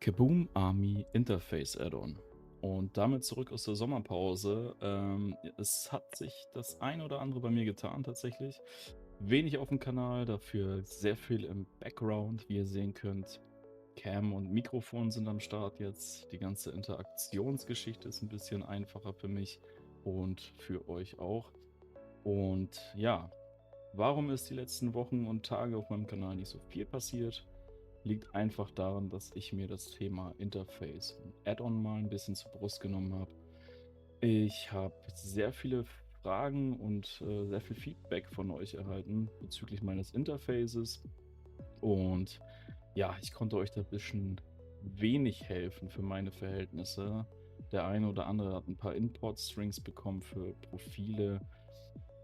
Kaboom Army Interface Add-on. Und damit zurück aus der Sommerpause. Es hat sich das ein oder andere bei mir getan tatsächlich. Wenig auf dem Kanal, dafür sehr viel im Background, wie ihr sehen könnt. Cam und Mikrofon sind am Start jetzt. Die ganze Interaktionsgeschichte ist ein bisschen einfacher für mich und für euch auch. Und ja, warum ist die letzten Wochen und Tage auf meinem Kanal nicht so viel passiert? Liegt einfach daran, dass ich mir das Thema Interface und Add-on mal ein bisschen zur Brust genommen habe. Ich habe sehr viele Fragen und, sehr viel Feedback von euch erhalten bezüglich meines Interfaces und ja, ich konnte euch da ein bisschen wenig helfen für meine Verhältnisse. Der eine oder andere hat ein paar Import-Strings bekommen für Profile,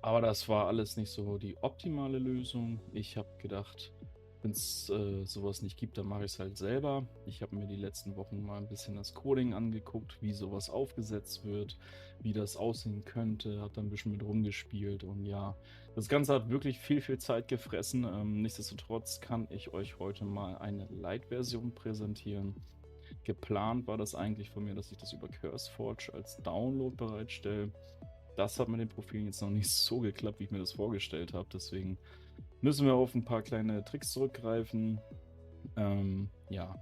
aber das war alles nicht so die optimale Lösung. Ich habe gedacht, wenn's, so nicht gibt, dann mache ich es halt selber. Ich habe mir die letzten Wochen mal ein bisschen das Coding angeguckt, wie sowas aufgesetzt wird, wie das aussehen könnte, habe da 'n bisschen mit rumgespielt und ja, das Ganze hat wirklich viel, viel Zeit gefressen. Nichtsdestotrotz kann ich euch heute mal eine Light-Version präsentieren. Geplant war das eigentlich von mir, dass ich das über CurseForge als Download bereitstelle. Das hat mit den Profilen jetzt noch nicht so geklappt, wie ich mir das vorgestellt habe. Deswegen müssen wir auf ein paar kleine Tricks zurückgreifen. Ja,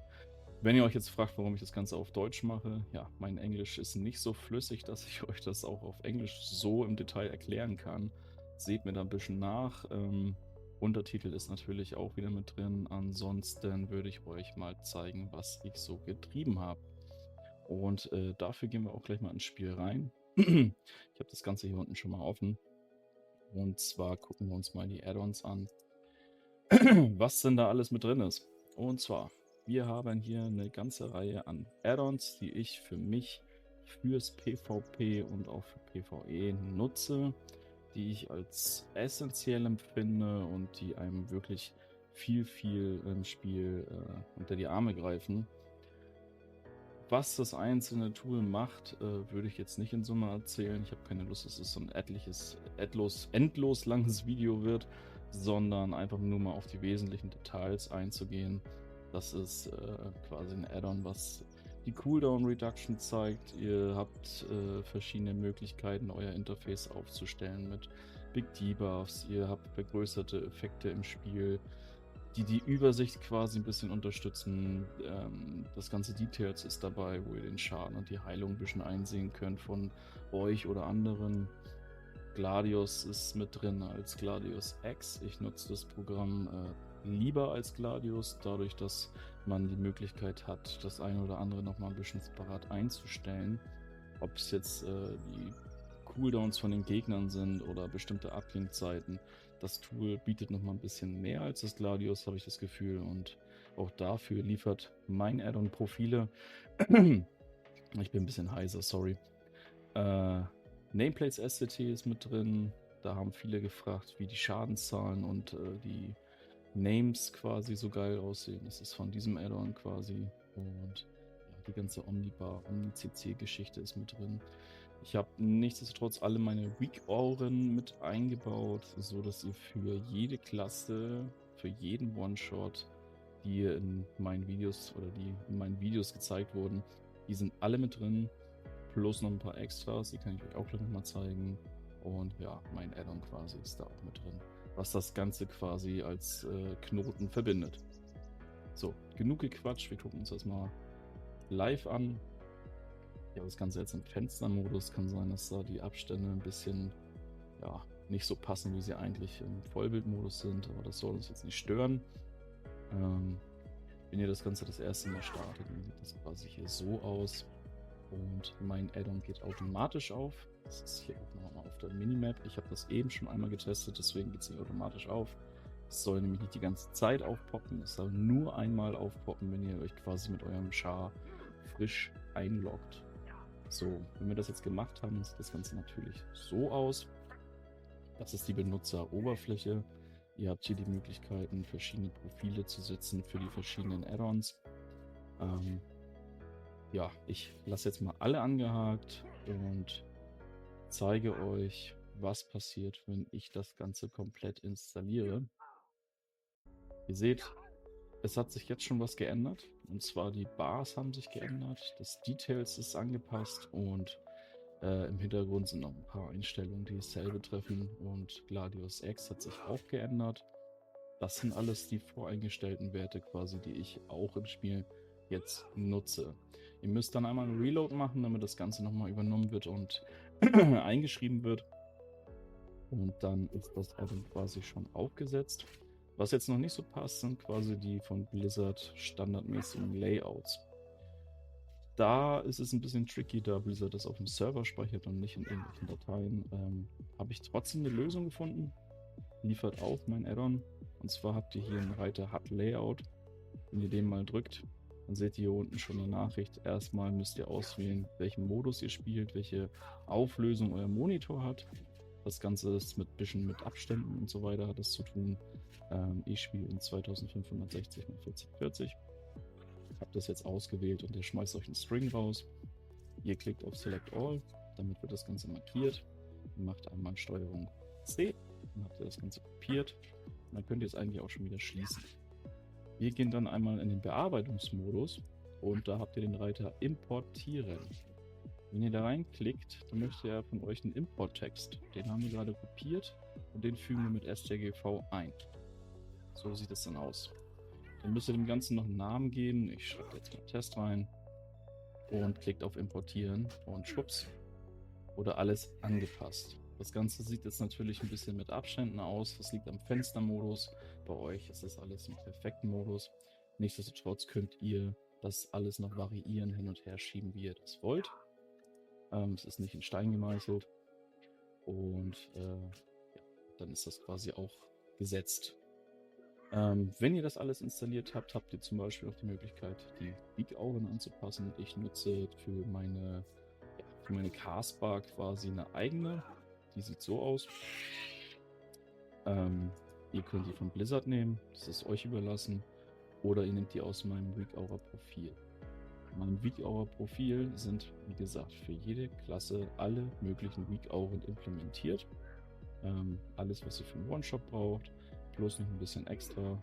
wenn ihr euch jetzt fragt, warum ich das Ganze auf Deutsch mache, ja, mein Englisch ist nicht so flüssig, dass ich euch das auch auf Englisch so im Detail erklären kann. Seht mir da ein bisschen nach. Untertitel ist natürlich auch wieder mit drin. Ansonsten würde ich euch mal zeigen, was ich so getrieben habe. Und, dafür gehen wir auch gleich mal ins Spiel rein. Ich habe das Ganze hier unten schon mal offen. Und zwar gucken wir uns mal die Add-ons an, was denn da alles mit drin ist. Und zwar, wir haben hier eine ganze Reihe an Add-ons, die ich für mich fürs PvP und auch für PvE nutze, die ich als essentiell empfinde und die einem wirklich viel im Spiel, unter die Arme greifen. Was das einzelne Tool macht, würde ich jetzt nicht in Summe erzählen. Ich habe keine Lust, dass es so ein endlos langes Video wird, sondern einfach nur mal auf die wesentlichen Details einzugehen. Das ist, quasi ein Add-on, was die Cooldown Reduction zeigt. Ihr habt, verschiedene Möglichkeiten, euer Interface aufzustellen mit Big Debuffs. Ihr habt vergrößerte Effekte im Spiel, die Übersicht quasi ein bisschen unterstützen. Das ganze Details ist dabei, wo ihr den Schaden und die Heilung ein bisschen einsehen könnt von euch oder anderen. Gladius ist mit drin als Gladius X. Ich nutze das Programm, lieber als Gladius, dadurch, dass man die Möglichkeit hat, das eine oder andere noch mal 'n bisschen separat einzustellen. Ob es jetzt, die Cooldowns von den Gegnern sind oder bestimmte Abklingzeiten. Das Tool bietet noch mal 'n bisschen mehr als das Gladius, habe ich das Gefühl, und auch dafür liefert mein Add-on Profile. Ich bin 'n bisschen heiser, sorry. Äh, Nameplates SCT ist mit drin. Da haben viele gefragt, wie die Schadenszahlen und, die Names quasi so geil aussehen. Das ist von diesem Add-on quasi. Und ja, die ganze Omnibar, Omni-CC-Geschichte ist mit drin. Ich habe nichtsdestotrotz alle meine Weak-Auren mit eingebaut, so dass ihr für jede Klasse, für jeden One-Shot, die in meinen Videos oder die in meinen Videos gezeigt wurden, die sind alle mit drin. Plus noch ein paar Extras, die kann ich euch auch gleich noch mal zeigen. Und ja, mein Add-on quasi ist da auch mit drin, was das Ganze quasi als, Knoten verbindet. So, genug gequatscht, wir gucken uns das mal live an. Ja, das Ganze jetzt im Fenstermodus, kann sein, dass da die Abstände ein bisschen, ja, nicht so passen, wie sie eigentlich im Vollbildmodus sind, aber das soll uns jetzt nicht stören. Ähm, Wenn ihr das Ganze das erste Mal startet, dann sieht das quasi hier so aus. Und mein Add-on geht automatisch auf. Das ist hier auch noch mal auf der Minimap. Ich habe das eben schon einmal getestet, deswegen geht es hier automatisch auf. Es soll nämlich nicht die ganze Zeit aufpoppen. Es soll nur einmal aufpoppen, wenn ihr euch quasi mit eurem Char frisch einloggt. So, wenn wir das jetzt gemacht haben, sieht das Ganze natürlich so aus. Das ist die Benutzeroberfläche. Ihr habt hier die Möglichkeiten, verschiedene Profile zu setzen für die verschiedenen Add-ons. Ähm, ja, ich lasse jetzt mal alle angehakt und zeige euch, was passiert, wenn ich das Ganze komplett installiere. Ihr seht, es hat sich jetzt schon was geändert. Und zwar die Bars haben sich geändert, das Details ist angepasst und im Hintergrund sind noch ein paar Einstellungen, die dasselbe betreffen. Und Gladius X hat sich auch geändert. Das sind alles die voreingestellten Werte quasi, die ich auch im Spiel jetzt nutze. Ihr müsst dann einmal einen Reload machen, damit das Ganze nochmal übernommen wird und eingeschrieben wird. Und dann ist das Add-on quasi schon aufgesetzt. Was jetzt noch nicht so passt, sind quasi die von Blizzard standardmäßigen Layouts. Da ist es ein bisschen tricky, da Blizzard das auf dem Server speichert und nicht in irgendwelchen Dateien. Habe ich trotzdem eine Lösung gefunden. Liefert auf mein Add-on. Und zwar habt ihr hier einen Reiter HUD Layout. Wenn ihr den mal drückt, dann seht ihr hier unten schon eine Nachricht. Erstmal müsst ihr auswählen, welchen Modus ihr spielt, welche Auflösung euer Monitor hat. Das Ganze ist mit bisschen mit Abständen und so weiter hat das zu tun. Ich spiele in 2560 x 4040. Habt das jetzt ausgewählt und der schmeißt euch einen String raus. Ihr klickt auf Select All, damit wird das Ganze markiert. Ihr macht einmal Steuerung C, dann habt ihr das Ganze kopiert und dann könnt ihr es eigentlich auch schon wieder schließen. Wir gehen dann einmal in den Bearbeitungsmodus und da habt ihr den Reiter Importieren. Wenn ihr da reinklickt, dann möchte er von euch einen Import-Text. Den haben wir gerade kopiert und den fügen wir mit strgv ein. So sieht es dann aus. Dann müsst ihr dem Ganzen noch einen Namen geben. Ich schreibe jetzt mal Test rein und klickt auf Importieren und schwupps, wurde alles angepasst. Das Ganze sieht jetzt natürlich ein bisschen mit Abständen aus. Das liegt am Fenstermodus. Bei euch ist das alles im perfekten Modus. Nichtsdestotrotz könnt ihr das alles noch variieren, hin und her schieben, wie ihr das wollt. Es ist nicht in Stein gemeißelt. Und ja, dann ist das quasi auch gesetzt. Wenn ihr das alles installiert habt, habt ihr zum Beispiel auch die Möglichkeit, die Weak-Augen anzupassen. Ich nutze für meine Castbar quasi eine eigene. Die sieht so aus. Ihr könnt die von Blizzard nehmen, das ist euch überlassen. Oder ihr nehmt die aus meinem Weak Aura Profil. In meinem Weak Aura Profil sind, wie gesagt, für jede Klasse alle möglichen Weak Auren implementiert. Alles, was ihr für einen One-Shot braucht, plus noch ein bisschen extra.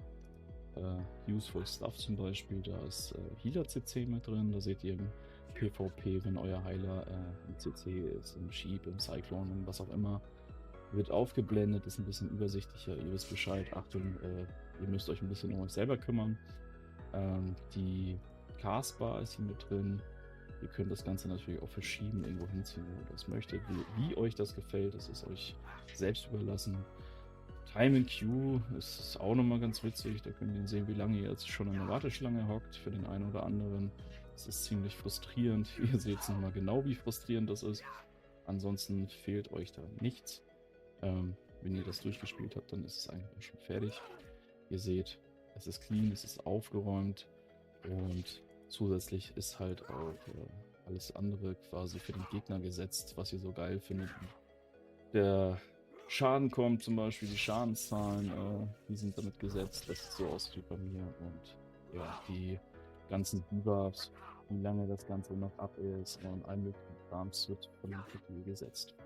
Useful Stuff zum Beispiel, da ist Healer CC mit drin, da seht ihr im PvP, wenn euer Heiler im CC ist, im Sheep, im Cyclone, in was auch immer, wird aufgeblendet, ist ein bisschen übersichtlicher, ihr wisst Bescheid, Achtung, ihr müsst euch ein bisschen um euch selber kümmern. Die Castbar ist hier mit drin, ihr könnt das Ganze natürlich auch verschieben, irgendwo hinziehen, wo ihr das möchtet, wie euch das gefällt, das ist euch selbst überlassen. Time in Queue ist auch nochmal ganz witzig. Da könnt ihr sehen, wie lange ihr jetzt schon in der Warteschlange hockt. Für den einen oder anderen. Das ist ziemlich frustrierend. Ihr seht nochmal genau, wie frustrierend das ist. Ansonsten fehlt euch da nichts. Wenn ihr das durchgespielt habt, dann ist es eigentlich auch schon fertig. Ihr seht, es ist clean, es ist aufgeräumt. Und zusätzlich ist halt auch alles andere quasi für den Gegner gesetzt, was ihr so geil findet. Der Schaden kommt, zum Beispiel die Schadenszahlen, die sind damit gesetzt, das sieht so aus wie bei mir. Und ja, die ganzen Debuffs, wie lange das Ganze noch ab ist und ein möglichen Krams wird von dem Profil gesetzt.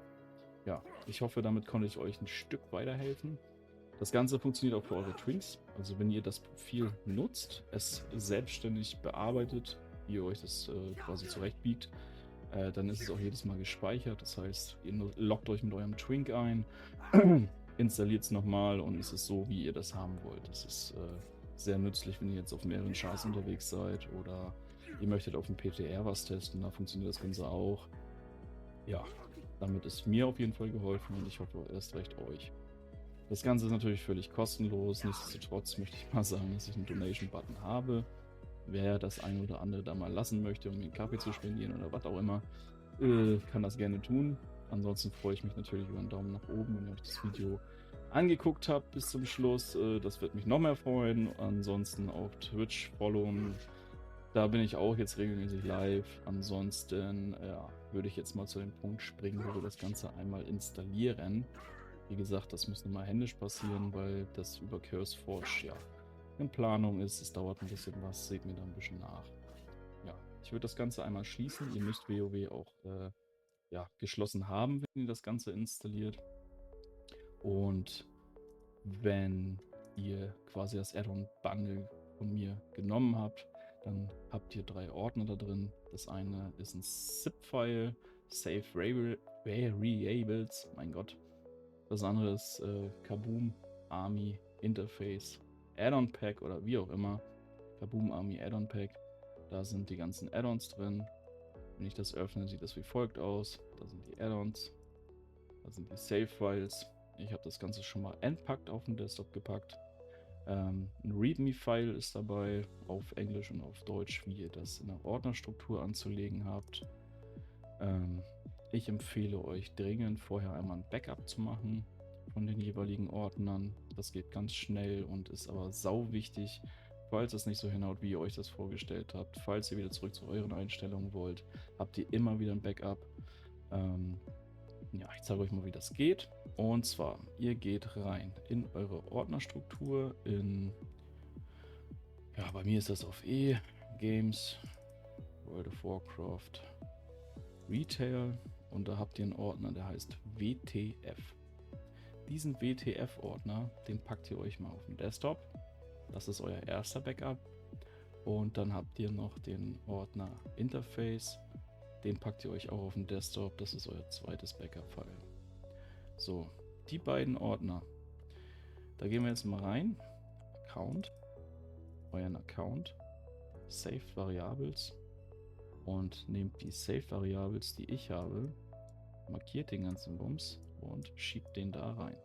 Ja, ich hoffe, damit konnte ich euch ein Stück weiterhelfen. Das Ganze funktioniert auch für eure Twinks. Also wenn ihr das Profil nutzt, es selbstständig bearbeitet, wie ihr euch das quasi zurechtbiegt, dann ist es auch jedes Mal gespeichert. Das heißt, ihr loggt euch mit eurem Twink ein, installiert es nochmal und es ist so, wie ihr das haben wollt. Das ist sehr nützlich, wenn ihr jetzt auf mehreren Charts unterwegs seid oder ihr möchtet auf dem PTR was testen, da funktioniert das Ganze auch. Ja, damit ist mir auf jeden Fall geholfen und ich hoffe erst recht euch. Das Ganze ist natürlich völlig kostenlos. Nichtsdestotrotz möchte ich mal sagen, dass ich einen Donation-Button habe. Wer das eine oder andere da mal lassen möchte, um mir einen Kaffee zu spendieren oder was auch immer, kann das gerne tun. Ansonsten freue ich mich natürlich über einen Daumen nach oben, wenn ihr euch das Video angeguckt habt bis zum Schluss. Das wird mich noch mehr freuen. Ansonsten auf Twitch followen. Da bin ich auch jetzt regelmäßig live. Ansonsten ja, würde ich jetzt mal zu dem Punkt springen, wo wir das Ganze einmal installieren. Wie gesagt, das muss nochmal händisch passieren, weil das über CurseForge ja in Planung ist. Es dauert ein bisschen was, seht mir da ein bisschen nach. Ja, ich würde das Ganze einmal schließen. Ihr müsst WoW auch ja, geschlossen haben, wenn ihr das Ganze installiert. Und wenn ihr quasi das Add-on Bundle von mir genommen habt, Dann habt ihr 3 Ordner da drin. Das eine ist ein ZIP-File, Save Variables, mein Gott. Das andere ist Kaboom Army Interface Add-on Pack oder wie auch immer. Kaboom Army Add-on Pack. Da sind die ganzen Add-ons drin. Wenn ich das öffne, sieht das wie folgt aus. Da sind die Add-ons. Da sind die Save-Files. Ich habe das Ganze schon mal entpackt auf den Desktop gepackt. Ein README-File ist dabei, auf Englisch und auf Deutsch, wie ihr das in der Ordnerstruktur anzulegen habt. Ich empfehle euch dringend, vorher einmal ein Backup zu machen von den jeweiligen Ordnern. Das geht ganz schnell und ist aber sau wichtig, falls es nicht so hinhaut, wie ihr euch das vorgestellt habt. Falls ihr wieder zurück zu euren Einstellungen wollt, habt ihr immer wieder ein Backup. Ja, ich zeige euch mal, wie das geht. Und zwar, ihr geht rein in eure Ordnerstruktur, ja, bei mir ist das auf E, Games, World of Warcraft, Retail, und da habt ihr einen Ordner, der heißt WTF. Diesen WTF-Ordner, den packt ihr euch mal auf den Desktop. Das ist euer erster Backup. Und dann habt ihr noch den Ordner Interface. Den packt ihr euch auch auf den Desktop. Das ist euer zweites Backup-File. So, die beiden Ordner. Da gehen wir jetzt mal rein. Account. Euren Account. Saved Variables. Und nehmt die Saved Variables, die ich habe. Markiert den ganzen Bums und schiebt den da rein.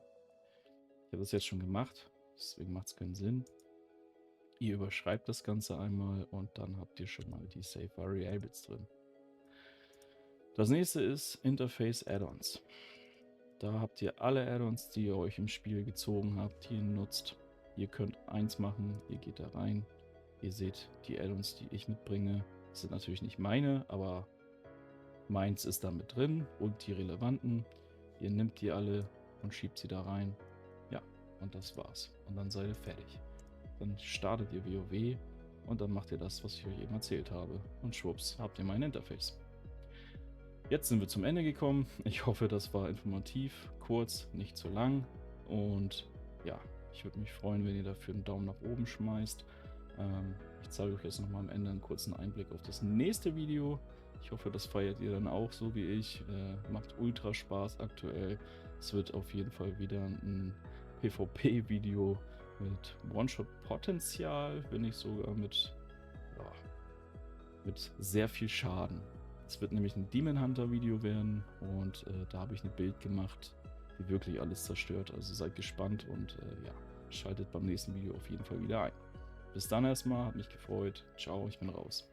Ich habe das jetzt schon gemacht. Deswegen macht es keinen Sinn. Ihr überschreibt das Ganze einmal und dann habt ihr schon mal die Save Variables drin. Das nächste ist Interface Add-ons. Da habt ihr alle Add-ons, die ihr euch im Spiel gezogen habt, die ihr nutzt. Ihr könnt eins machen, ihr geht da rein. Ihr seht die Add-ons, die ich mitbringe. Das sind natürlich nicht meine, aber meins ist da mit drin und die relevanten. Ihr nehmt die alle und schiebt sie da rein. Ja, und das war's. Und dann seid ihr fertig. Dann startet ihr WoW und dann macht ihr das, was ich euch eben erzählt habe. Und schwupps, habt ihr mein Interface. Jetzt sind wir zum Ende gekommen. Ich hoffe, das war informativ, kurz, nicht zu lang. Und ja, ich würde mich freuen, wenn ihr dafür einen Daumen nach oben schmeißt. Ich zeige euch jetzt nochmal am Ende einen kurzen Einblick auf das nächste Video. Ich hoffe, das feiert ihr dann auch so wie ich. Macht ultra Spaß aktuell. Es wird auf jeden Fall wieder ein PvP-Video mit One-Shot-Potenzial, wenn nicht sogar mit sehr viel Schaden. Es wird nämlich ein Demon Hunter Video werden und da habe ich ein Bild gemacht, die wirklich alles zerstört. Also seid gespannt und ja, schaltet beim nächsten Video auf jeden Fall wieder ein. Bis dann erstmal, hat mich gefreut. Ciao, ich bin raus.